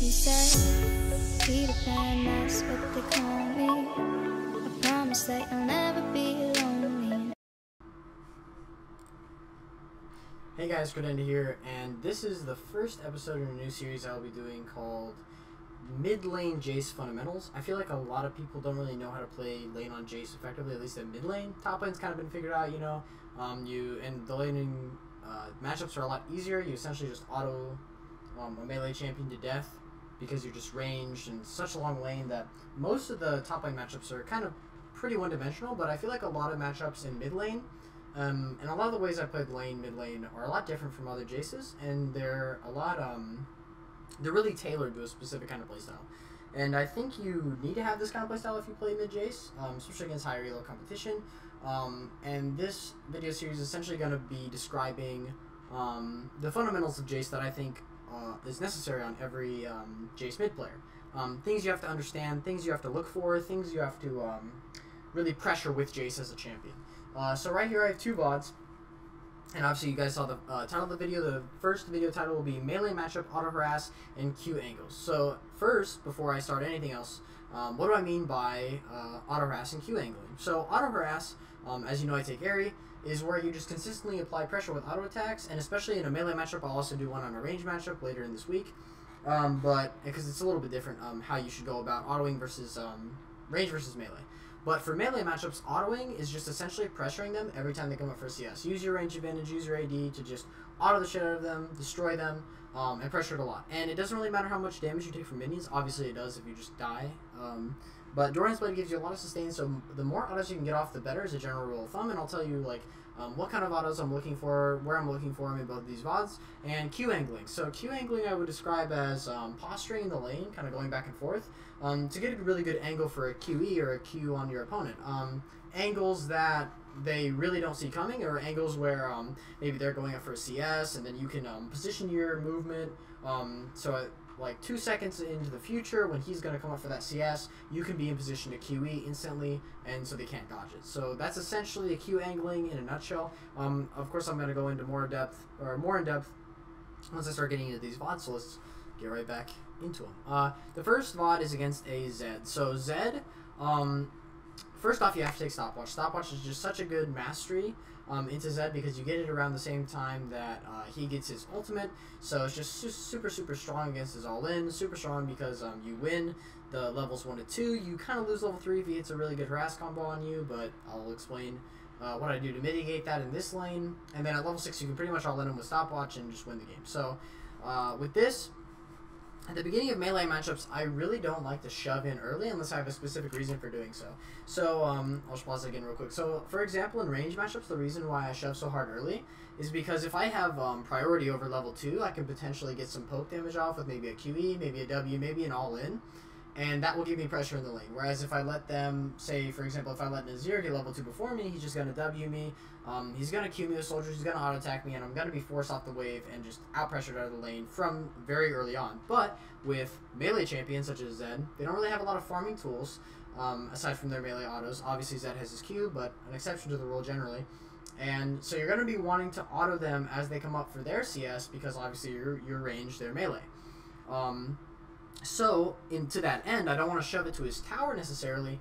He said, Peter Pan, that's what they call me. I promise that you'll never be lonely. Hey guys, Credenda here, and this is the first episode in a new series I'll be doing called Mid-Lane Jayce Fundamentals. I feel like a lot of people don't really know how to play lane on Jayce effectively, at least at mid lane. Top lane's kind of been figured out, you know. And the laning matchups are a lot easier. You essentially just auto a melee champion to death because you're just ranged and such a long lane that most of the top lane matchups are kind of pretty one-dimensional, but I feel like a lot of matchups in mid lane and a lot of the ways I played lane, mid lane are a lot different from other Jayces, and they're a lot they're really tailored to a specific kind of playstyle. And I think you need to have this kind of playstyle if you play mid Jayce, especially against higher elo competition. And this video series is essentially going to be describing the fundamentals of Jayce that I think is necessary on every Jayce mid player. Things you have to understand, things you have to look for, things you have to really pressure with Jayce as a champion. So right here I have two VODs. And obviously you guys saw the title of the video. The first video title will be Melee Matchup, Auto Harass, and Q Angles. So first, before I start anything else, what do I mean by Auto Harass and Q Angling? So Auto Harass, as you know I take Airy, is where you just consistently apply pressure with auto attacks, and especially in a melee matchup. I'll also do one on a range matchup later in this week. But because it's a little bit different how you should go about autoing versus range versus melee. But for melee matchups, autoing is just essentially pressuring them every time they come up for CS. Use your range advantage, use your AD to just auto the shit out of them, destroy them, and pressure it a lot. And it doesn't really matter how much damage you take from minions. Obviously it does if you just die. But Dorian's Blade gives you a lot of sustain, so the more autos you can get off, the better, is a general rule of thumb. And I'll tell you like what kind of autos I'm looking for, where I'm looking for them in both of these VODs. And Q angling. So Q angling I would describe as posturing in the lane, kind of going back and forth, to get a really good angle for a QE or a Q on your opponent. Angles that they really don't see coming, or angles where maybe they're going up for a CS, and then you can position your movement so like 2 seconds into the future when he's going to come up for that CS, you can be in position to QE instantly, and so they can't dodge it. So that's essentially a Q angling in a nutshell. Of course I'm going to go into more in depth once I start getting into these VODs, so let's get right back into them. The first VOD is against a Zed. So Zed, first off you have to take Stopwatch. Stopwatch is just such a good mastery into Zed because you get it around the same time that he gets his ultimate, so it's just super strong against his all-in. Super strong because you win the levels 1 to 2. You kind of lose level 3 if he hits a really good harass combo on you, but I'll explain what I do to mitigate that in this lane. And then at level 6 you can pretty much all-in him with Stopwatch and just win the game. So with this, at the beginning of melee matchups, I really don't like to shove in early unless I have a specific reason for doing so. So, I'll just pause it again real quick. So, for example, in range matchups, the reason why I shove so hard early is because if I have priority over level 2, I can potentially get some poke damage off with maybe a QE, maybe a W, maybe an all-in, and that will give me pressure in the lane. Whereas if I let them, say, for example, if I let Nazir get level 2 before me, he's just going to W me, he's going to Q me with soldiers, he's going to auto-attack me, and I'm going to be forced off the wave and just out-pressured out of the lane from very early on. But with melee champions such as Zed, they don't really have a lot of farming tools, aside from their melee autos. Obviously Zed has his Q, but an exception to the rule generally. And so you're going to be wanting to auto them as they come up for their CS because obviously your range, they're melee. So, to that end, I don't want to shove it to his tower necessarily,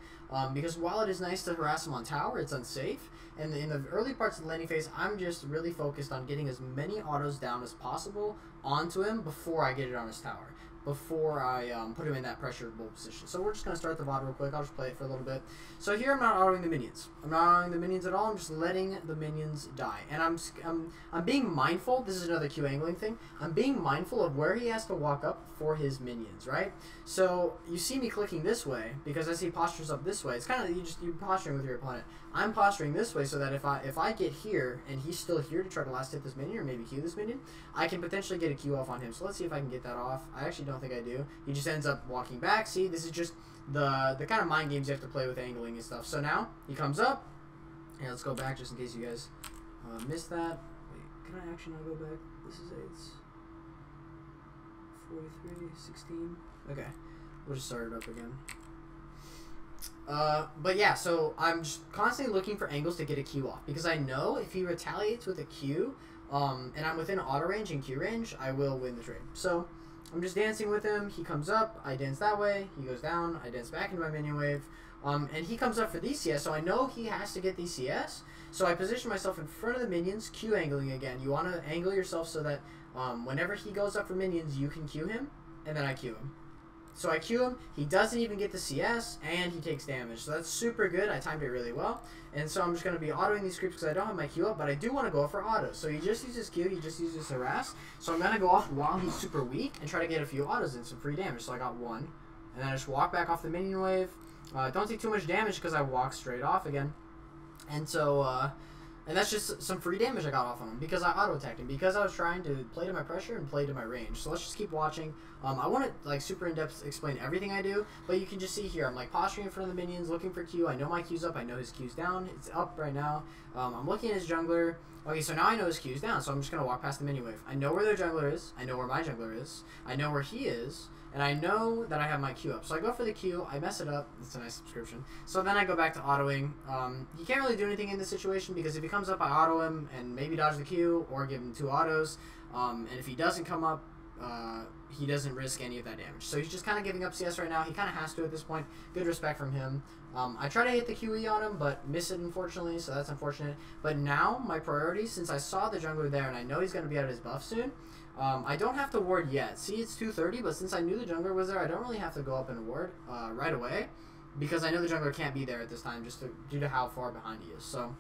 because while it is nice to harass him on tower, it's unsafe. And in the early parts of the laning phase, I'm just really focused on getting as many autos down as possible onto him before I get it on his tower, before I put him in that pressurable position. So we're just going to start the VOD real quick. I'll just play it for a little bit. So here I'm not autoing the minions. I'm not autoing the minions at all. I'm just letting the minions die. And I'm being mindful. This is another Q angling thing. I'm being mindful of where he has to walk up for his minions, right? So you see me clicking this way because as he postures up this way, it's kind of you're posturing with your opponent. I'm posturing this way so that if I get here and he's still here to try to last hit this minion or maybe Q this minion, I can potentially get a Q off on him. So let's see if I can get that off. I actually don't think I do. He just ends up walking back. See, this is just the kind of mind games you have to play with angling and stuff. So now he comes up. Yeah, let's go back just in case you guys missed that. Wait, can I actually not go back? This is it's 43, 16. Okay, we'll just start it up again. But yeah, so I'm just constantly looking for angles to get a Q off because I know if he retaliates with a Q, and I'm within auto range and Q range, I will win the trade. So I'm just dancing with him. He comes up, I dance that way. He goes down, I dance back into my minion wave. And he comes up for these CS, so I know he has to get these CS. So I position myself in front of the minions, Q angling again. You want to angle yourself so that whenever he goes up for minions, you can Q him, and then I Q him. So I Q him, he doesn't even get the CS, and he takes damage. So that's super good. I timed it really well. And so I'm just going to be autoing these creeps because I don't have my Q up, but I do want to go for auto. So he just uses Q, he just uses Harass. So I'm going to go off while he's super weak and try to get a few autos and some free damage. So I got one. And then I just walk back off the minion wave. Don't take too much damage because I walk straight off again. And so, and that's just some free damage I got off on him because I auto-attacked him, because I was trying to play to my pressure and play to my range. So let's just keep watching. I want to like super in-depth explain everything I do, but you can just see here, I'm like posturing in front of the minions, looking for Q. I know my Q's up, I know his Q's down. It's up right now. I'm looking at his jungler. Okay, so now I know his Q's down, so I'm just going to walk past the minion wave. I know where their jungler is. I know where my jungler is. I know where he is. And I know that I have my Q up. So I go for the Q, I mess it up. It's a nice subscription. So then I go back to autoing. He can't really do anything in this situation because if he comes up, I auto him and maybe dodge the Q or give him 2 autos. And if he doesn't come up, he doesn't risk any of that damage. So he's just kind of giving up CS right now. He kind of has to at this point. Good respect from him. I try to hit the QE on him, but miss it unfortunately, so that's unfortunate. But now my priority, since I saw the jungler there and I know he's going to be out of his buff soon, I don't have to ward yet. See, it's 2:30, but since I knew the jungler was there, I don't really have to go up and ward right away, because I know the jungler can't be there at this time just due to how far behind he is. So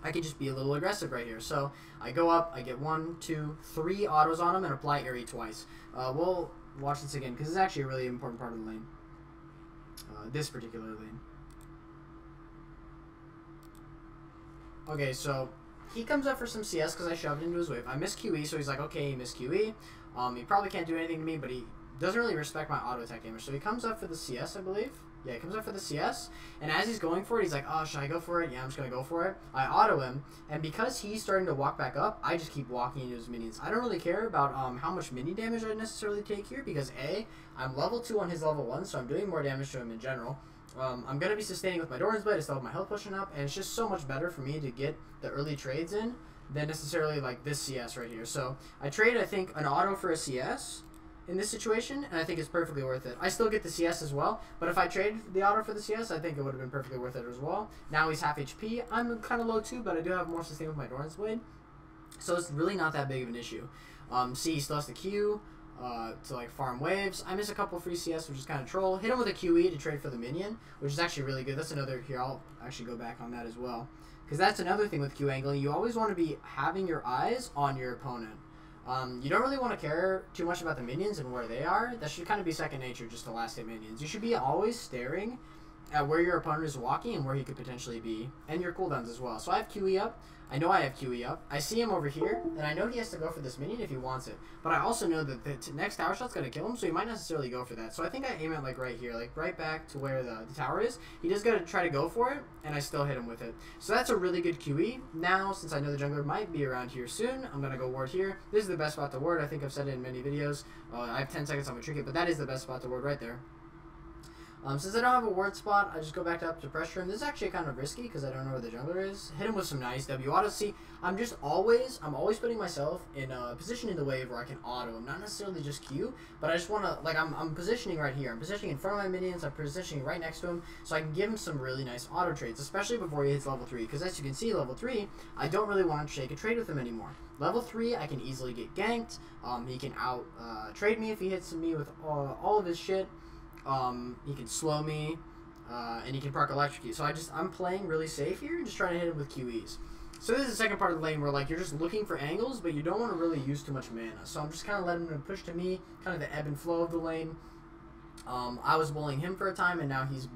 I can just be a little aggressive right here. So I go up, I get 1, 2, 3 autos on him and apply Airy twice. We'll watch this again because it's actually a really important part of the lane. This particular lane. Okay, so he comes up for some CS because I shoved into his wave. I miss QE, so he's like, okay, he missed QE. He probably can't do anything to me, but he doesn't really respect my auto attack damage. So he comes up for the CS, I believe. Yeah, he comes up for the CS, and as he's going for it, he's like, oh, should I go for it? Yeah, I'm just going to go for it. I auto him, and because he's starting to walk back up, I just keep walking into his minions. I don't really care about how much mini damage I necessarily take here, because A, I'm level 2 on his level 1, so I'm doing more damage to him in general. I'm going to be sustaining with my Doran's Blade, I still have my health pushing up, and it's just so much better for me to get the early trades in than necessarily like this CS right here. So I trade, I think, an auto for a CS in this situation, and I think it's perfectly worth it. I still get the CS as well, but if I trade the auto for the CS, I think it would have been perfectly worth it as well. Now he's half HP. I'm kind of low too, but I do have more sustain with my Doran's Blade, so it's really not that big of an issue. See, he still has the Q to like farm waves. I miss a couple free CS, which is kind of troll. Hit him with a QE to trade for the minion, which is actually really good. That's another, here, I'll actually go back on that as well, because that's another thing with Q angling. You always want to be having your eyes on your opponent. You don't really want to care too much about the minions and where they are. That should kind of be second nature just to last hit minions. You should be always staring at where your opponent is walking and where he could potentially be, and your cooldowns as well. So I have QE up. I know I have QE up. I see him over here, and I know he has to go for this minion if he wants it. But I also know that the next tower shot's going to kill him, so he might not necessarily go for that. So I think I aim at like right here, like right back to where the tower is. He just got to try to go for it, and I still hit him with it. So that's a really good QE. Now, since I know the jungler might be around here soon, I'm going to go ward here. This is the best spot to ward. I think I've said it in many videos. I have 10 seconds on my trinket, but that is the best spot to ward right there. Since I don't have a ward spot, I just go back up to pressure him. This is actually kind of risky because I don't know where the jungler is. Hit him with some nice W auto. See, I'm always putting myself in a position in the wave where I can auto him. Not necessarily just Q, but I just want to, like, I'm positioning right here. I'm positioning in front of my minions. I'm positioning right next to him so I can give him some really nice auto trades, especially before he hits level 3. Because as you can see, level 3, I don't really want to shake a trade with him anymore. Level 3, I can easily get ganked. He can out trade me if he hits me with all of his shit. He can slow me, and he can proc electrocute. So I'm playing really safe here and just trying to hit him with QEs. So this is the second part of the lane where like you're just looking for angles, but you don't want to really use too much mana. So I'm just kind of letting him push to me, kind of the ebb and flow of the lane. I was bullying him for a time, and now he's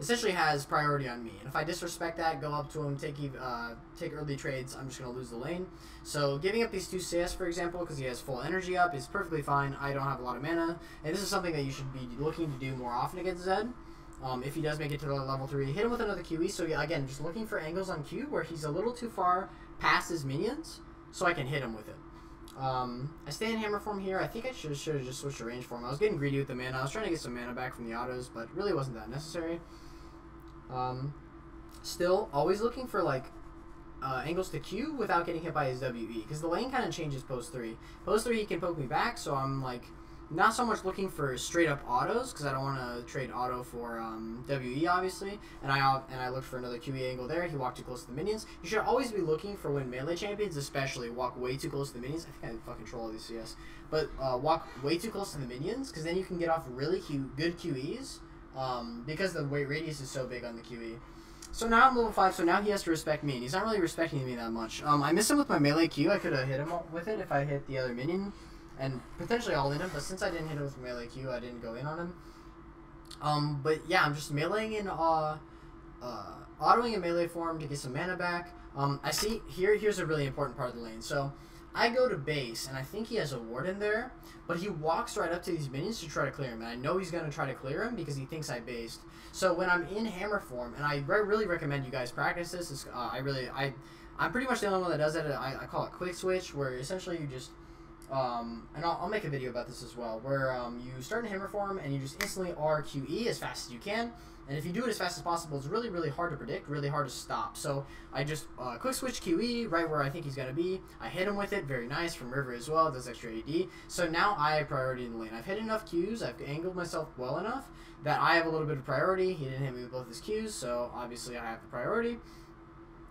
essentially has priority on me. And if I disrespect that, go up to him, take early trades, I'm just going to lose the lane. So giving up these 2 CS, for example, because he has full energy up, is perfectly fine. I don't have a lot of mana. And this is something that you should be looking to do more often against Zed. If he does make it to the level 3, hit him with another QE. So yeah, again, just looking for angles on Q where he's a little too far past his minions so I can hit him with it. I stay in hammer form here. I think I should have just switched to range form. I was getting greedy with the mana. I was trying to get some mana back from the autos, but it really wasn't that necessary. Still, always looking for like angles to Q without getting hit by his WE, because the lane kind of changes post 3. Post 3 he can poke me back, so I'm like not so much looking for straight up autos because I don't want to trade auto for WE obviously, and I looked for another QE angle there. He walked too close to the minions. You should always be looking for when melee champions especially walk way too close to the minions. I think I fucking troll all these CS, but walk way too close to the minions because then you can get off really good QEs because the weight radius is so big on the QE. So now I'm level 5, so now he has to respect me, and he's not really respecting me that much. I missed him with my melee Q. I could have hit him with it if I hit the other minion, and potentially all in him, but since I didn't hit him with melee Q, I didn't go in on him. But yeah, I'm just meleeing in, autoing in melee form to get some mana back. I see, here's a really important part of the lane. So, I go to base, and I think he has a ward in there, but he walks right up to these minions to try to clear him, and I know he's going to try to clear him because he thinks I based. So when I'm in hammer form, and I really recommend you guys practice this, I'm pretty much the only one that does it. I call it quick switch, where essentially you just, and I'll make a video about this as well, where you start in hammer form, and you just instantly RQE as fast as you can. And if you do it as fast as possible, it's really hard to predict, really hard to stop. So I just quick switch QE right where I think he's going to be. I hit him with it, very nice, from river as well, does extra AD. So now I have priority in the lane. I've hit enough Qs, I've angled myself well enough that I have a little bit of priority. He didn't hit me with both his Qs, so obviously I have the priority.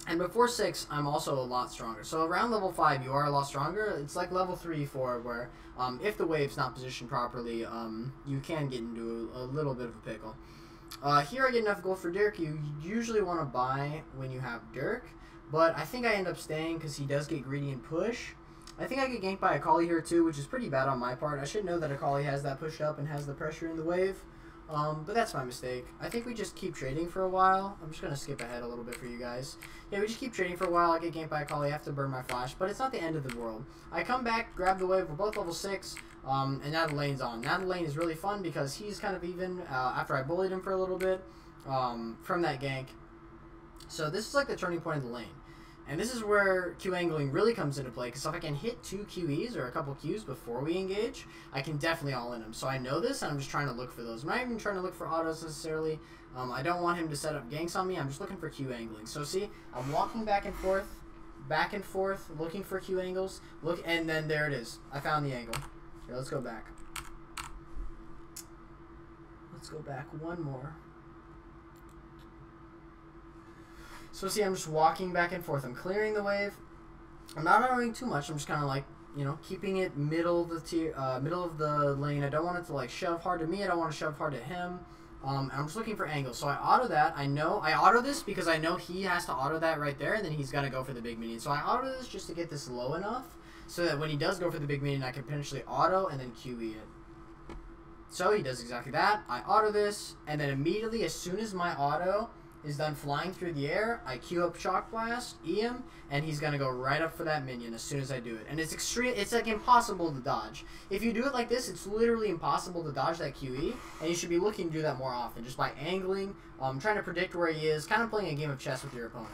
And before 6, I'm also a lot stronger. So around level 5, you are a lot stronger. It's like level 3, 4, where if the wave's not positioned properly, you can get into a little bit of a pickle. Here I get enough gold for Dirk. You usually want to buy when you have Dirk, but I think I end up staying because he does get greedy and push. I think I get ganked by Akali here too, which is pretty bad on my part. I should know that Akali has that pushed up and has the pressure in the wave, but that's my mistake. I think we just keep trading for a while. I'm just going to skip ahead a little bit for you guys. Yeah, we just keep trading for a while. I get ganked by Akali. I have to burn my flash, but it's not the end of the world. I come back, grab the wave. We're both level 6. And now the lane's on. Now the lane is really fun because he's kind of even after I bullied him for a little bit from that gank. So this is like the turning point of the lane. And this is where Q angling really comes into play because if I can hit 2 QEs or a couple Qs before we engage, I can definitely all in him. So I know this and I'm just trying to look for those. I'm not even trying to look for autos necessarily. I don't want him to set up ganks on me. I'm just looking for Q angling. So see, I'm walking back and forth, looking for Q angles. Look, and then there it is. I found the angle. Here, let's go back. Let's go back one more. So see, I'm just walking back and forth. I'm clearing the wave. I'm not autoing too much. I'm just kind of like, you know, keeping it middle of the tier, middle of the lane. I don't want it to like shove hard to me. I don't want to shove hard at him. I'm just looking for angles. So I auto that. I auto this because I know he has to auto that right there, and then he's gonna go for the big minion. So I auto this just to get this low enough so that when he does go for the big minion, I can potentially auto and then QE it. So he does exactly that. I auto this, and then immediately, as soon as my auto is done flying through the air, I queue up Shock Blast, E him, and he's gonna go right up for that minion as soon as I do it. And it's it's like impossible to dodge. If you do it like this, it's literally impossible to dodge that QE, and you should be looking to do that more often, just by angling, trying to predict where he is, kind of playing a game of chess with your opponent.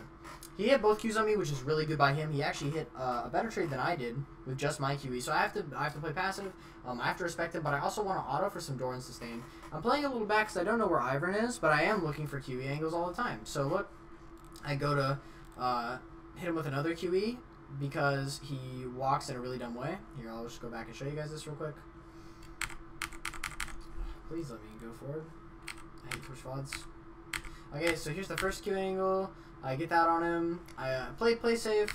He hit both Qs on me, which is really good by him. He actually hit a better trade than I did with just my QE. So I have to play passive. I have to respect it, but I also want to auto for some Doran sustain. I'm playing a little back because I don't know where Ivern is, but I am looking for QE angles all the time. So look, I go to hit him with another QE because he walks in a really dumb way. Here, I'll just go back and show you guys this real quick. Please let me go forward. I hate push VODs. Okay, so here's the first Q angle. I get that on him. I play safe,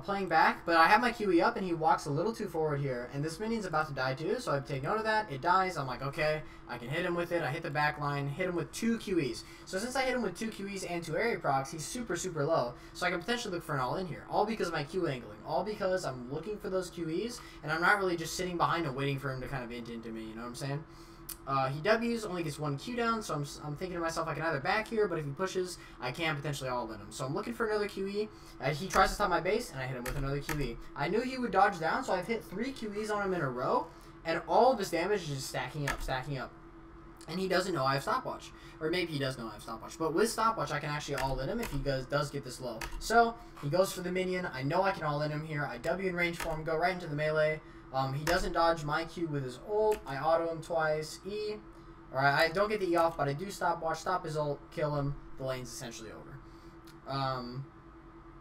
playing back, but I have my QE up and he walks a little too forward here. And this minion's about to die too, so I take note of that. It dies. I'm like, okay, I can hit him with it. I hit the back line, hit him with 2 QEs. So since I hit him with 2 QEs and 2 area procs, he's super low. So I can potentially look for an all in here. All because of my Q angling. All because I'm looking for those QEs and I'm not really just sitting behind him waiting for him to kind of int into me, you know what I'm saying? He W's, only gets 1 Q down, so I'm thinking to myself I can either back here, but if he pushes, I can potentially all in him. So I'm looking for another QE. He tries to stop my base, and I hit him with another QE. I knew he would dodge down, so I've hit 3 QEs on him in a row, and all of his damage is just stacking up. And he doesn't know I have stopwatch. Or maybe he does know I have stopwatch. But with stopwatch, I can actually all in him if he does get this low. So, he goes for the minion. I know I can all in him here. I W in range for him, go right into the melee. He doesn't dodge my Q with his ult. I auto him twice. E. Or I don't get the E off, but I do stopwatch. Stop his ult. Kill him. The lane's essentially over.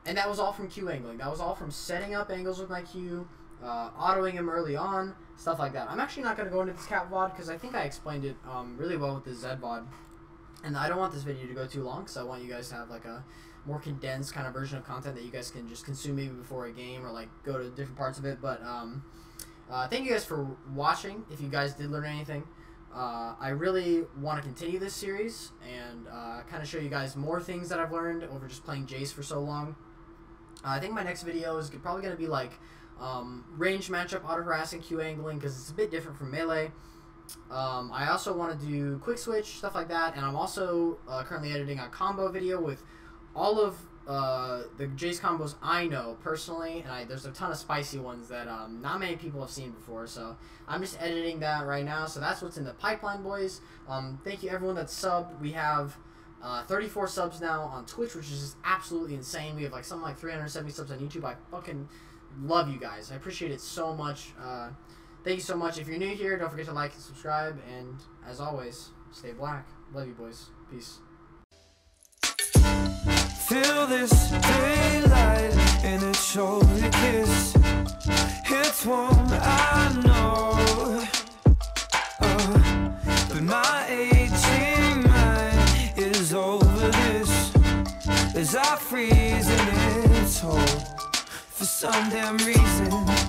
And that was all from Q angling. That was all from setting up angles with my Q, autoing him early on, stuff like that. I'm actually not going to go into this cat VOD because I think I explained it really well with the Z VOD. And I don't want this video to go too long because I want you guys to have like a more condensed kind of version of content that you guys can just consume maybe before a game or like go to different parts of it. But thank you guys for watching. If you guys did learn anything, I really want to continue this series and kind of show you guys more things that I've learned over just playing Jayce for so long. I think my next video is probably going to be like range matchup, auto harassing, Q angling, because it's a bit different from melee. I also want to do quick switch, stuff like that, and I'm also currently editing a combo video with all of the Jayce combos I know personally, and there's a ton of spicy ones that not many people have seen before, so I'm just editing that right now. So that's what's in the pipeline, boys. Thank you everyone that's subbed. We have 34 subs now on Twitch, which is just absolutely insane. We have like something like 370 subs on YouTube. I fucking love you guys. I appreciate it so much. Thank you so much. If you're new here, don't forget to like and subscribe, and as always, stay black. Love you, boys. Peace. Feel this daylight in a shoulder kiss. It's warm, I know, but my aging mind is over this as I freeze in its hold for some damn reason.